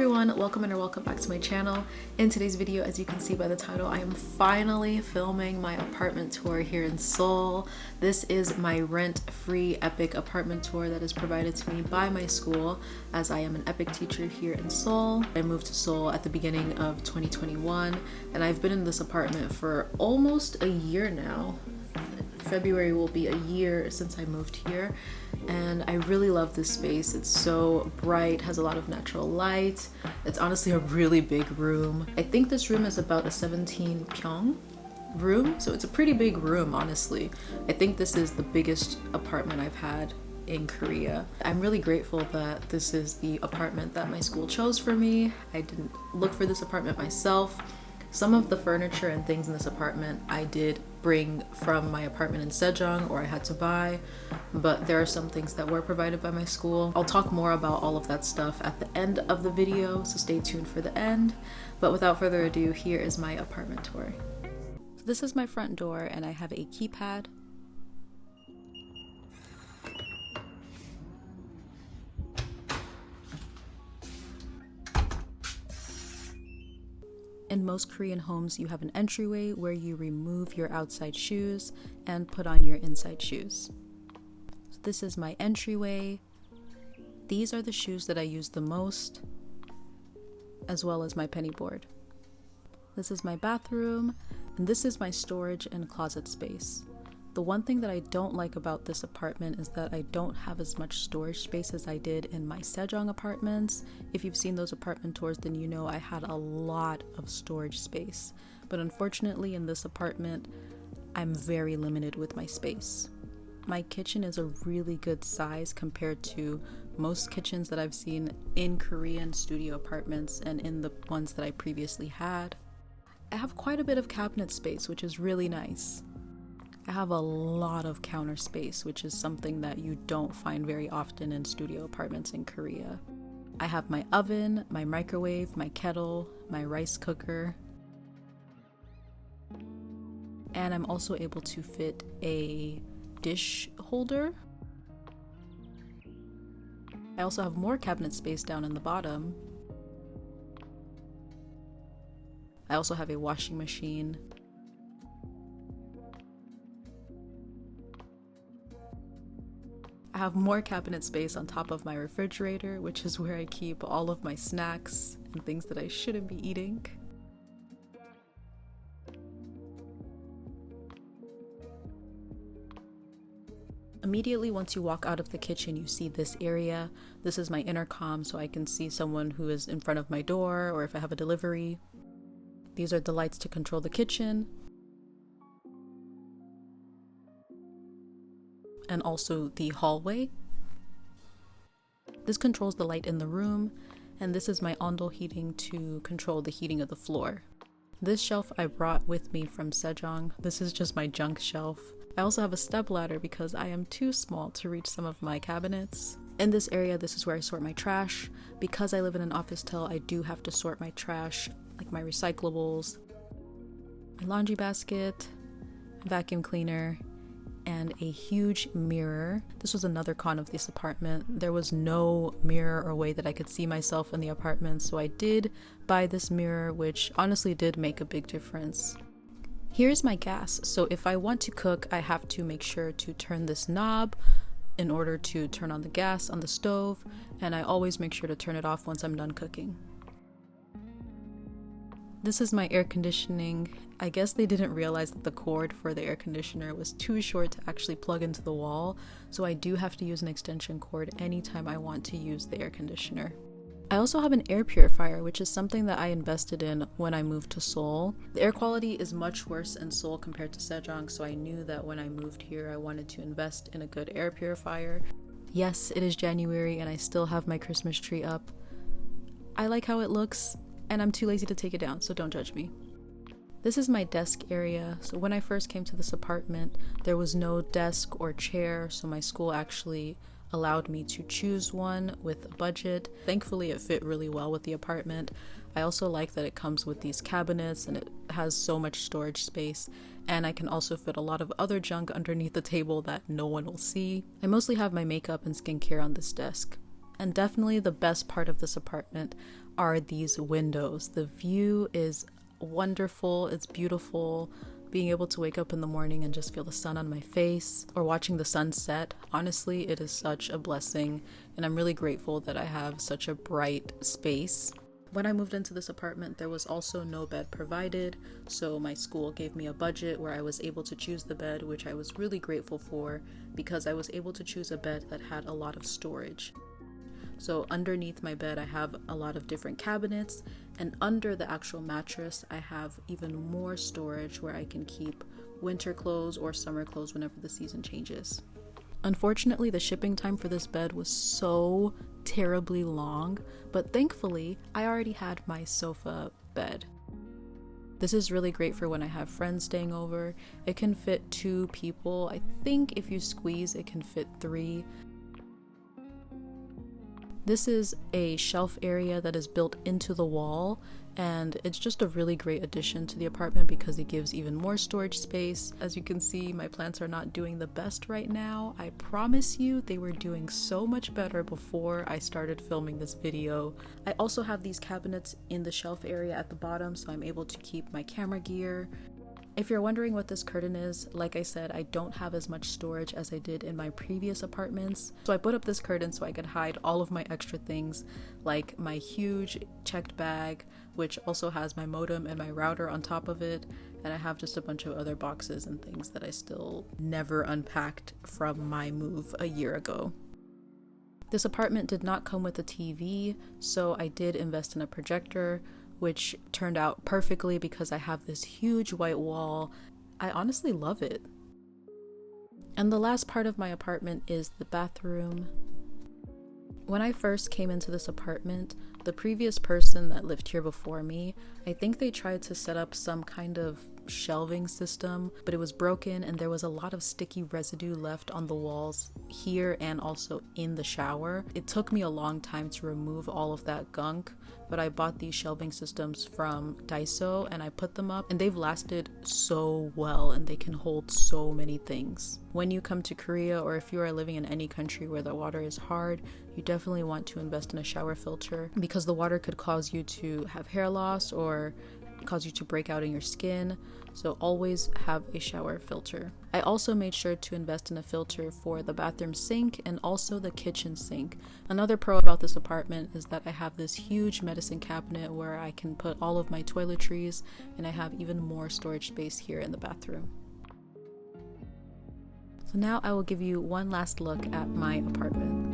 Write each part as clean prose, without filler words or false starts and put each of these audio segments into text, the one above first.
everyone, welcome back to my channel. In today's video, as you can see by the title, I am finally filming my apartment tour here in Seoul. This is my rent-free EPIK apartment tour that is provided to me by my school, as I am an EPIK teacher here in Seoul. I moved to Seoul at the beginning of 2021, and I've been in this apartment for almost a year now. February will be a year since I moved here, and I really love this space. It's so bright, has a lot of natural light. It's honestly a really big room. I think this room is about a 17 pyong room, so it's a pretty big room, honestly. I think this is the biggest apartment I've had in Korea. I'm really grateful that this is the apartment that my school chose for me. I didn't look for this apartment myself. Some of the furniture and things in this apartment I did bring from my apartment in Sejong, or I had to buy, but there are some things that were provided by my school. I'll talk more about all of that stuff at the end of the video, so stay tuned for the end. But without further ado, here is my apartment tour. So this is my front door, and I have a keypad. In most Korean homes, you have an entryway where you remove your outside shoes and put on your inside shoes. So this is my entryway. These are the shoes that I use the most, as well as my penny board. This is my bathroom, and this is my storage and closet space. The one thing that I don't like about this apartment is that I don't have as much storage space as I did in my Sejong apartments. If you've seen those apartment tours, then you know I had a lot of storage space. But unfortunately, in this apartment, I'm very limited with my space. My kitchen is a really good size compared to most kitchens that I've seen in Korean studio apartments and in the ones that I previously had. I have quite a bit of cabinet space, which is really nice. I have a lot of counter space, which is something that you don't find very often in studio apartments in Korea. I have my oven, my microwave, my kettle, my rice cooker, and I'm also able to fit a dish holder. I also have more cabinet space down in the bottom. I also have a washing machine. I have more cabinet space on top of my refrigerator, which is where I keep all of my snacks and things that I shouldn't be eating. Immediately once you walk out of the kitchen, you see this area. This is my intercom, so I can see someone who is in front of my door or if I have a delivery. These are the lights to control the kitchen. And also the hallway. This controls the light in the room, and this is my ondol heating to control the heating of the floor. This shelf I brought with me from Sejong. This is just my junk shelf. I also have a stepladder because I am too small to reach some of my cabinets. In this area, this is where I sort my trash. Because I live in an officetel, I do have to sort my trash, like my recyclables, my laundry basket, vacuum cleaner, and a huge mirror. This was another con of this apartment. There was no mirror or way that I could see myself in the apartment, so I did buy this mirror, which honestly did make a big difference. Here's my gas. So if I want to cook, I have to make sure to turn this knob in order to turn on the gas on the stove, and I always make sure to turn it off once I'm done cooking. This is my air conditioning. I guess they didn't realize that the cord for the air conditioner was too short to actually plug into the wall, so I do have to use an extension cord anytime I want to use the air conditioner. I also have an air purifier, which is something that I invested in when I moved to Seoul. The air quality is much worse in Seoul compared to Sejong, so I knew that when I moved here I wanted to invest in a good air purifier. Yes, it is January and I still have my Christmas tree up. I like how it looks, and I'm too lazy to take it down, so don't judge me. This is my desk area. So when I first came to this apartment, there was no desk or chair, so my school actually allowed me to choose one with a budget. Thankfully, it fit really well with the apartment. I also like that it comes with these cabinets and it has so much storage space, and I can also fit a lot of other junk underneath the table that no one will see. I mostly have my makeup and skincare on this desk. And definitely the best part of this apartment are these windows. The view is wonderful, it's beautiful. Being able to wake up in the morning and just feel the sun on my face, or watching the sunset, honestly, it is such a blessing, and I'm really grateful that I have such a bright space. When I moved into this apartment, there was also no bed provided, so my school gave me a budget where I was able to choose the bed, which I was really grateful for because I was able to choose a bed that had a lot of storage. So underneath my bed, I have a lot of different cabinets, and under the actual mattress, I have even more storage where I can keep winter clothes or summer clothes whenever the season changes. Unfortunately, the shipping time for this bed was so terribly long, but thankfully, I already had my sofa bed. This is really great for when I have friends staying over. It can fit 2 people. I think if you squeeze, it can fit 3. This is a shelf area that is built into the wall, and it's just a really great addition to the apartment because it gives even more storage space. As you can see, my plants are not doing the best right now. I promise you they were doing so much better before I started filming this video. I also have these cabinets in the shelf area at the bottom, so I'm able to keep my camera gear. If you're wondering what this curtain is, like I said, I don't have as much storage as I did in my previous apartments. So I put up this curtain so I could hide all of my extra things, like my huge checked bag, which also has my modem and my router on top of it. And I have just a bunch of other boxes and things that I still never unpacked from my move a year ago. This apartment did not come with a TV, so I did invest in a projector, which turned out perfectly because I have this huge white wall. I honestly love it. And the last part of my apartment is the bathroom. When I first came into this apartment, the previous person that lived here before me, I think they tried to set up some kind of shelving system, but it was broken and there was a lot of sticky residue left on the walls here and also in the shower. It took me a long time to remove all of that gunk, but I bought these shelving systems from Daiso and I put them up, and they've lasted so well and they can hold so many things. When you come to Korea, or if you are living in any country where the water is hard, you definitely want to invest in a shower filter because the water could cause you to have hair loss or cause you to break out in your skin, so always have a shower filter. I also made sure to invest in a filter for the bathroom sink and also the kitchen sink. Another pro about this apartment is that I have this huge medicine cabinet where I can put all of my toiletries, and I have even more storage space here in the bathroom. So now I will give you one last look at my apartment.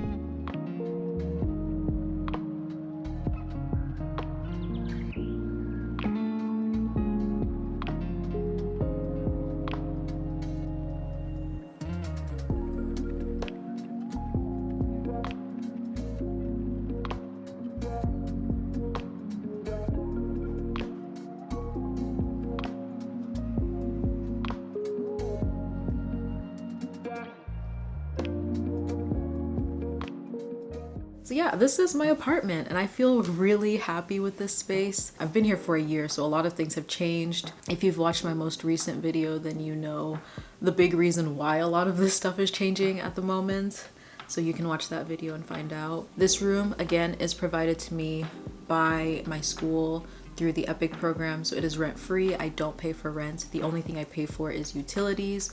So yeah, this is my apartment and I feel really happy with this space. I've been here for a year, so a lot of things have changed. If you've watched my most recent video, then you know the big reason why a lot of this stuff is changing at the moment. So you can watch that video and find out. This room, again, is provided to me by my school through the EPIK program, so it is rent-free. I don't pay for rent. The only thing I pay for is utilities.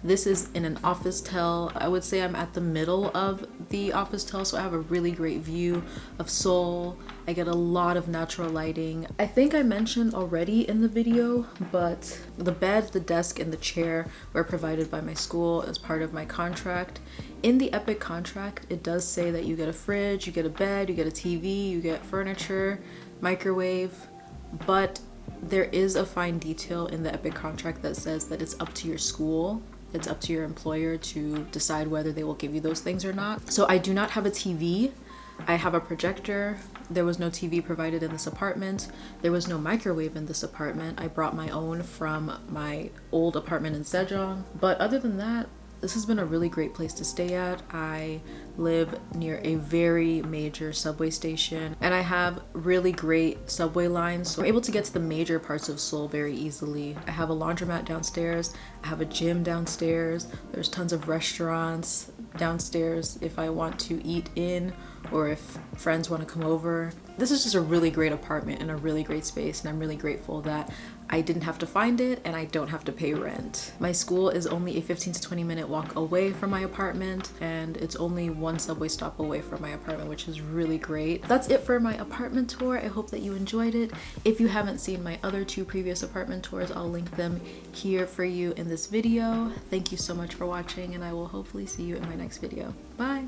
This is in an officetel. I would say I'm at the middle of the officetel, so I have a really great view of Seoul. I get a lot of natural lighting. I think I mentioned already in the video, but the bed, the desk, and the chair were provided by my school as part of my contract. In the EPIK contract, it does say that you get a fridge, you get a bed, you get a TV, you get furniture, microwave, but there is a fine detail in the EPIK contract that says that it's up to your school. It's up to your employer to decide whether they will give you those things or not. So I do not have a TV. I have a projector. There was no TV provided in this apartment. There was no microwave in this apartment. I brought my own from my old apartment in Sejong. But other than that, this has been a really great place to stay at. I live near a very major subway station, and I have really great subway lines, so I'm able to get to the major parts of Seoul very easily. I have a laundromat downstairs, I have a gym downstairs, there's tons of restaurants downstairs if I want to eat in or if friends want to come over. This is just a really great apartment and a really great space, and I'm really grateful that I didn't have to find it and I don't have to pay rent. My school is only a 15 to 20 minute walk away from my apartment, and it's only one subway stop away from my apartment, which is really great. That's it for my apartment tour. I hope that you enjoyed it. If you haven't seen my other 2 previous apartment tours, I'll link them here for you in this video. Thank you so much for watching, and I will hopefully see you in my next video. Bye!